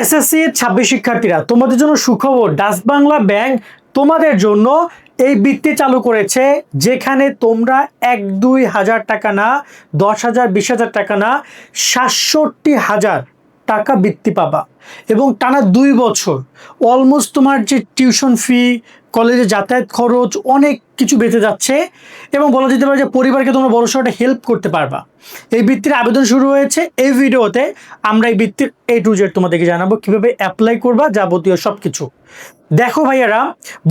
SSC 26 শিক্ষার্থীরা, তোমাদের জন্য সুখবর। ডাচ বাংলা ব্যাংক তোমাদের জন্য এই বৃত্তি চালু করেছে, যেখানে তোমরা 1-2 হাজার টাকা না, 10,000 20,000 টাকা না, 67,000 টাকা বৃত্তি পাবা এবং টানা 2 বছর। অলমোস্ট তোমার যে টিউশন ফি, কলেজে যাতায়াত খরচ, অনেক কিছু বেঁচে যাচ্ছে এবং বলা যেতে পারে যে পরিবারকে তোমরা বড়সড় একটা হেল্প করতে পারবা। এই বৃত্তির আবেদন শুরু হয়েছে। এই ভিডিওতে আমরা এই বৃত্তির A to Z তোমাদেরকে জানাবো কিভাবে অ্যাপ্লাই করবা, যাবতীয় সব কিছু। দেখো ভাইয়ারা,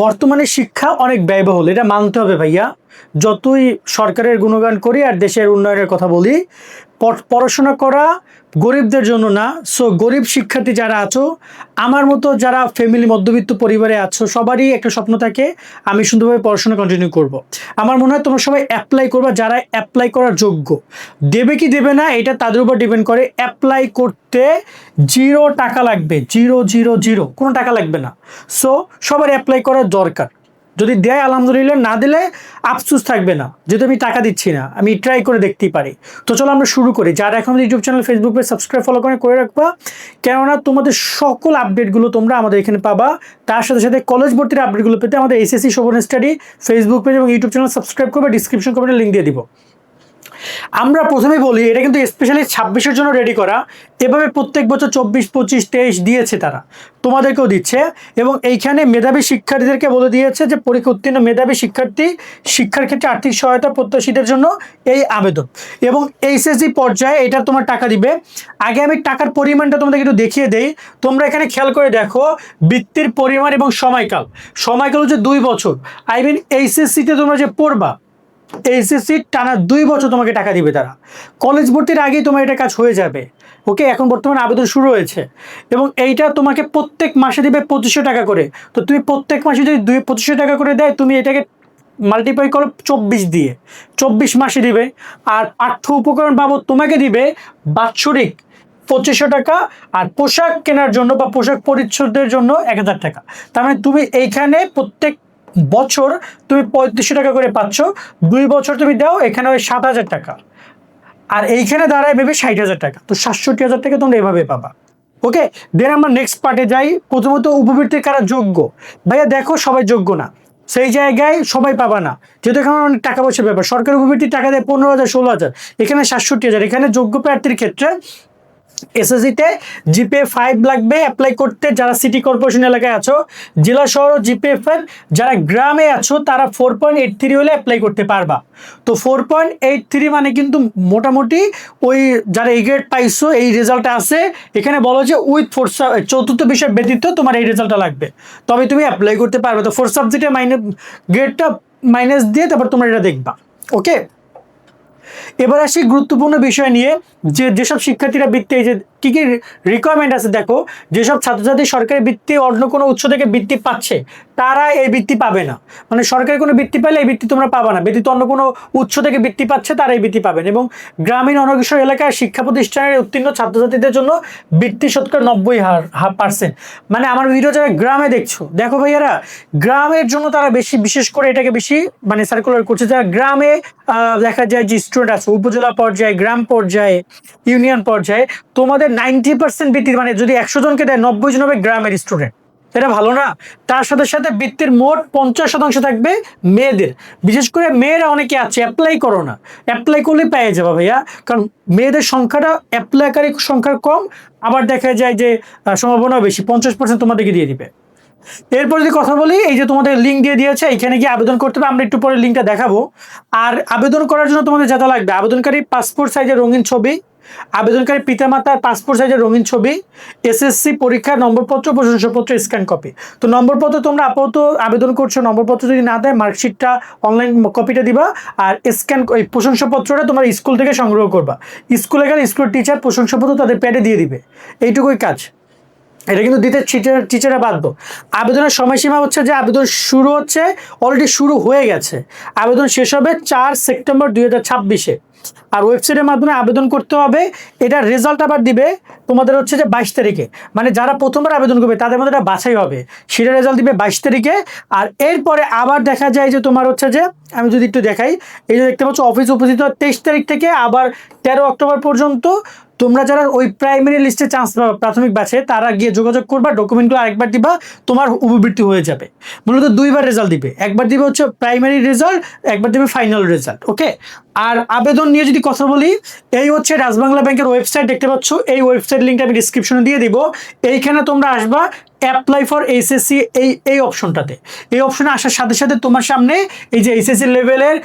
বর্তমানে শিক্ষা অনেক ব্যয়বহুল, এটা মানতে হবে ভাইয়া। যতই সরকারের গুণগান করি আর দেশের উন্নয়নের কথা বলি, পড়াশোনা করা গরিবদের জন্য না। সো গরিব শিক্ষার্থী যারা আছো, আমার মতো যারা ফ্যামিলি মধ্যবিত্ত পরিবারে আছো, সবারই একটা স্বপ্ন থাকে আমি সুন্দরভাবে পড়াশোনা কন্টিনিউ করব। আমার মনে হয় তোমরা সবাই অ্যাপ্লাই করবা যারা অ্যাপ্লাই করার যোগ্য। দেবে কি দেবে না এটা তাদের উপর ডিপেন্ড করে। অ্যাপ্লাই করতে 0 টাকা লাগবে, 000 কোনো টাকা লাগবে না। সো সবার অ্যাপ্লাই করার দরকার। যদি দেয় আলহামদুলিল্লাহ, না দিলে আফসোস থাকবে না, যেহেতু আমি টাকা দিচ্ছি না, আমি ট্রাই করে দেখতেই পারি। তো চলো আমরা শুরু করি। যারা এখন YouTube channel, Facebook page subscribe follow করে রাখবা, কেননা তোমাদের সকল আপডেটগুলো তোমরা আমাদের এখানে পাবা। তার সাথে সাথে কলেজ ভর্তির আপডেটগুলো পেতে আমাদের SSC Shovon study Facebook page এবং ইউটিউব চ্যানেল সাবস্ক্রাইব করবে। ডিসক্রিপশন কমেন্টে লিঙ্ক দিয়ে দিব। আমরা প্রথমেই বলি, এটা কিন্তু স্পেশালি 26-এর জন্য রেডি করা। এভাবে প্রত্যেক বছর 24, 25, 23 দিয়েছে তারা, তোমাদেরকেও দিচ্ছে। এবং এইখানে মেধাবী শিক্ষার্থীদেরকে বলে দিয়েছে যে পরীক্ষা উত্তীর্ণ মেধাবী শিক্ষার্থী শিক্ষার ক্ষেত্রে আর্থিক সহায়তা প্রত্যাশীদের জন্য এই আবেদন। এবং এইচএসসি পর্যায়ে এটা তোমার টাকা দিবে। আগে আমি টাকার পরিমাণটা তোমাদেরকে একটু দেখিয়ে দেই। তোমরা এখানে খেয়াল করে দেখো বৃত্তির পরিমাণ এবং সময়কাল। সময়কাল হচ্ছে 2 বছর। আই মিন এইচএসসিতে তোমরা যে পড়বা, এইচএসসি টানা 2 বছর তোমাকে টাকা দিবে তারা। কলেজ ভর্তির আগেই তোমার এটা কাজ হয়ে যাবে। ওকে, এখন বর্তমানে আবেদন শুরু হয়েছে এবং এইটা তোমাকে প্রত্যেক মাসে দিবে 2500 টাকা করে। তো তুমি প্রত্যেক মাসে যদি 2500 টাকা করে দেয়, তুমি এটাকে মাল্টিপ্লাই করো 24 দিয়ে, 24 মাসে দিবে। আর পাঠ্য উপকরণ বাবদ তোমাকে দিবে বাৎসরিক 2500 টাকা, আর পোশাক কেনার জন্য বা পোশাক পরিচ্ছদের জন্য 1000 টাকা। তার মানে তুমি এইখানে প্রত্যেক বছর তুমি 3500 টাকা করে পাচ্ছ। 2 বছর তুমি দাও, এখানে ওই 7000 টাকা, আর এইখানে দাঁড়ায় ভেবে 60,000 টাকা। তো 67,000 টাকা তোমরা এভাবে পাবা। ওকে, দেন আমরা নেক্সট পার্টে যাই। প্রথমত উপবৃত্তির কারা যোগ্য। ভাইয়া দেখো, সবাই যোগ্য না, সেই জায়গায় সবাই পাবা না, যেহেতু এখানে অনেক টাকা পয়সার ব্যাপার। সরকারি উপবৃত্তির টাকা দেয় 15,000, 16,000, এখানে 67,000। এখানে যোগ্য প্রার্থীর ক্ষেত্রে এসএসসিতে জিপিএ 5 লাগবে অ্যাপ্লাই করতে। যারা সিটি কর্পোরেশন এলাকায় আছো, জেলা শহর জিপিএ 5, যারা গ্রামে আছো তারা 4.83 হলে অ্যাপ্লাই করতে পারবা। তো 4.83 মানে কিন্তু মোটামুটি ওই যারা এই গ্রেড পাইছো, এই রেজাল্টটা আছে। এখানে বলো যে উইথ চতুর্থ বিষয় ব্যতীত তোমার এই রেজাল্টটা লাগবে, তবে তুমি অ্যাপ্লাই করতে পারবে। তো 4 সাবজেক্টে গ্রেডটা মাইনাস দিয়ে তারপর তোমরা এটা দেখবা। ওকে, এবার আসি গুরুত্বপূর্ণ বিষয় নিয়ে, যেসব শিক্ষার্থীরা বৃত্তি, এই যে কী কী রিকোয়ারমেন্ট আছে দেখো। যেসব ছাত্রছাত্রী সরকারি বৃত্তি অন্য কোনো উৎস থেকে বৃত্তি পাচ্ছে, তারা এই বৃত্তি পাবে না। মানে সরকারি কোনো বৃত্তি পেলে এই বৃত্তি তোমরা পাবা না। ব্যতীত অন্য কোনো উৎস থেকে বৃত্তি পাচ্ছে, তারা এই বৃত্তি পাবেন। এবং গ্রামীণ অনগ্রসর এলাকার শিক্ষা প্রতিষ্ঠানের উত্তীর্ণ ছাত্রছাত্রীদের জন্য বৃত্তি শতকরা 90%। মানে আমার ভিডিও যারা গ্রামে দেখছো, দেখো ভাইয়ারা, গ্রামের জন্য তারা বেশি, বিশেষ করে এটাকে বেশি মানে সার্কুলার করছে। যারা গ্রামে দেখা যায় যে স্টুডেন্ট আছে, উপজেলা পর্যায়ে, গ্রাম পর্যায়ে, ইউনিয়ন পর্যায়ে, তোমাদের 90% বৃত্তি, মানে যদি 100 জনকে দেয় 90 জন হবে গ্রামের স্টুডেন্ট। এটা ভালো না? তার সাথে সাথে বৃত্তির মোট 50% থাকবে মেয়েদের। বিশেষ করে মেয়েরা অনেকে আছে, অ্যাপ্লাই করো না, অ্যাপ্লাই করলে পেয়ে যাবে ভাইয়া। কারণ মেয়েদের সংখ্যাটা অ্যাপ্লাইকারী সংখ্যা কম, আবার দেখা যায় যে সম্ভাবনা বেশি, 50% তোমাদেরকে দিয়ে দিবে। এরপর যদি কথা বলি, এই যে তোমাদের লিঙ্ক দিয়ে দিয়েছে, এখানে গিয়ে আবেদন করতে হবে। আমরা একটু পরে লিঙ্কটা দেখাবো। আর আবেদন করার জন্য তোমাদের যা লাগবে: আবেদনকারী পাসপোর্ট সাইজের রঙিন ছবি, আবেদনকারী পিতামাতার পাসপোর্ট সাইজের রঙিন ছবি, এসএসসি পরীক্ষার নম্বরপত্র, প্রশংসাপত্র, স্ক্যান কপি। তো নম্বরপত্র তোমরা আপাতত আবেদন করছো, নম্বরপত্র যদি না দেয় মার্কশিটটা, অনলাইন কপিটা দিবা। আর স্ক্যান ওই প্রশংসাপত্রটা তোমার স্কুল থেকে সংগ্রহ করবা। স্কুলে গেলে স্কুলের টিচার প্রশংসাপত্র তাদের প্যাডে দিয়ে দিবে। এইটুকুই কাজ। এটা কিন্তু দিতে টিচাররা বাধ্য। আবেদনের সময়সীমা হচ্ছে যে আবেদন শুরু হচ্ছে, অলরেডি শুরু হয়ে গেছে। আবেদন শেষ হবে 4 সেপ্টেম্বর 2026-এ। আর ওয়েবসাইটের মাধ্যমে আবেদন করতে হবে। এটার রেজাল্ট আবার দিবে তোমাদের হচ্ছে যে 22 তারিখে। মানে যারা প্রথমবার আবেদন করবে তাদের মধ্যে এটা বাছাই হবে, সেটা রেজাল্ট দিবে 22 তারিখে। আর এরপরে আবার দেখা যায় যে তোমার হচ্ছে যে, আমি যদি একটু দেখাই, এই যে দেখতে পাচ্ছ অফিস উপস্থিত 23 তারিখ থেকে আবার 13 অক্টোবর পর্যন্ত তোমরা যারা ওই প্রাইমারি লিস্টে চান্স পাবা প্রাথমিক ব্যাচে, তারা গিয়ে যোগাযোগ করবা, ডকুমেন্টগুলো আরেকবার দিবা, তোমার উপবৃত্তি হয়ে যাবে। মূলত দুইবার রেজাল্ট দিবে, একবার দিবে হচ্ছে প্রাইমারি রেজাল্ট, একবার দিবে ফাইনাল রেজাল্ট। ওকে, আর আবেদন নিয়ে যদি কথা বলি, এই হচ্ছে ডাচবাংলা ব্যাংকের ওয়েবসাইট, দেখতে পাচ্ছ এই ওয়েবসাইট লিঙ্কটা আমি ডিসক্রিপশনে দিয়ে দিব। এইখানে তোমরা আসবা অ্যাপ্লাই ফর এইচএসসি এই অপশনটাতে। এই অপশনে আসার সাথে সাথে তোমার সামনে এই যে এইচএসসি লেভেলের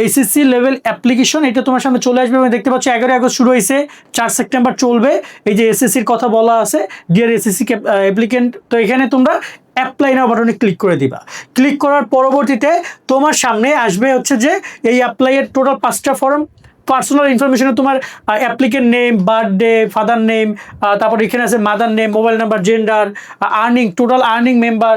এইচএসসি লেভেল অ্যাপ্লিকেশন, এটা তোমার সামনে চলে আসবে। আমি দেখতে পাচ্ছি 11 আগস্ট শুরু হয়েছে, 4 সেপ্টেম্বর চলবে। এই যে এসএসসির কথা বলা আছে, ডিয়ার এসএসসি অ্যাপ্লিকেন্ট, তো এখানে তোমরা অ্যাপ্লাই নাও বাটনে ক্লিক করে দিবা। ক্লিক করার পরবর্তীতে তোমার সামনে আসবে হচ্ছে যে এই অ্যাপ্লাইয়ের টোটাল 5টা ফর্ম। পার্সোনাল ইনফরমেশনে তোমার applicant name, birthday, father name, তারপর এখানে আছে mother name, mobile number, gender, earning, total earning member,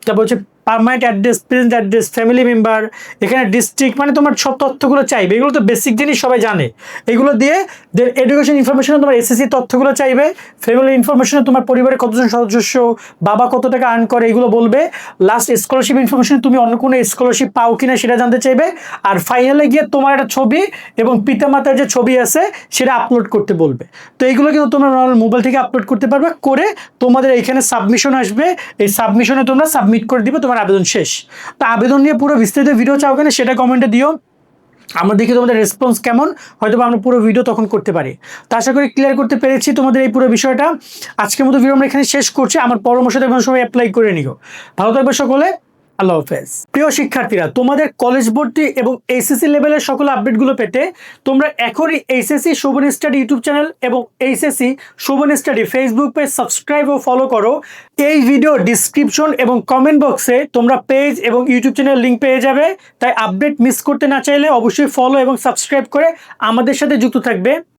তারপর হচ্ছে permanent address, present address, family member, এখানে ডিস্ট্রিক্ট, মানে তোমার সব তথ্যগুলো চাইবে। এগুলো তো বেসিক জিনিস, সবাই জানে। এগুলো দিয়ে এডুকেশন ইনফরমেশনে তোমার এসএসসি তথ্যগুলো চাইবে। ফ্যামিলি ইনফরমেশনে তোমার পরিবারের কতজন সদস্য, বাবা কত টাকা আর্ন করে, এগুলো বলবে। লাস্ট স্কলারশিপ ইনফরমেশনে তুমি অন্য কোনো স্কলারশিপ পাও কিনা সেটা জানতে চাইবে। আর ফাইনালে গিয়ে তোমার একটা ছবি এবং পিতামাতার যে ছবি আছে সেটা আপলোড করতে বলবে। তো এইগুলো কিন্তু তোমরা মোবাইল থেকে আপলোড করতে পারবে, করে তোমাদের এইখানে সাবমিশন আসবে। এই সাবমিশনে তোমরা সাবমিট করে দিবে, তোমার আবেদন শেষ। তো আবেদন নিয়ে পুরো বিস্তারিত ভিডিও চাও কেন সেটা কমেন্টে দিও, আমরা দেখি তোমাদের রেসপন্স কেমন, হয়তো আমরা পুরো ভিডিও তখন করতে পারি। তো আশা করি ক্লিয়ার করতে পেরেছি তোমাদের এই পুরো বিষয়টা। আজকের মতো ভিডিও আমরা এখানে শেষ করছি। আমার পরামর্শ দেখবেন সবাই অ্যাপ্লাই করে নিও। ভালো থাকবে সকলে, আল্লাহ হাফেজ। প্রিয় শিক্ষার্থীরা, তোমাদের কলেজ ভর্তি এবং এইচএসসি লেভেলের সকল আপডেটগুলো পেতে তোমরা এখনই HSC Shovon study YouTube channel এবং HSC Shovon study Facebook page subscribe ও ফলো করো। এই ভিডিও ডিসক্রিপশন এবং কমেন্ট বক্সে তোমরা পেজ এবং ইউটিউব চ্যানেল লিঙ্ক পেয়ে যাবে। তাই আপডেট মিস করতে না চাইলে অবশ্যই ফলো এবং সাবস্ক্রাইব করে আমাদের সাথে যুক্ত থাকবে।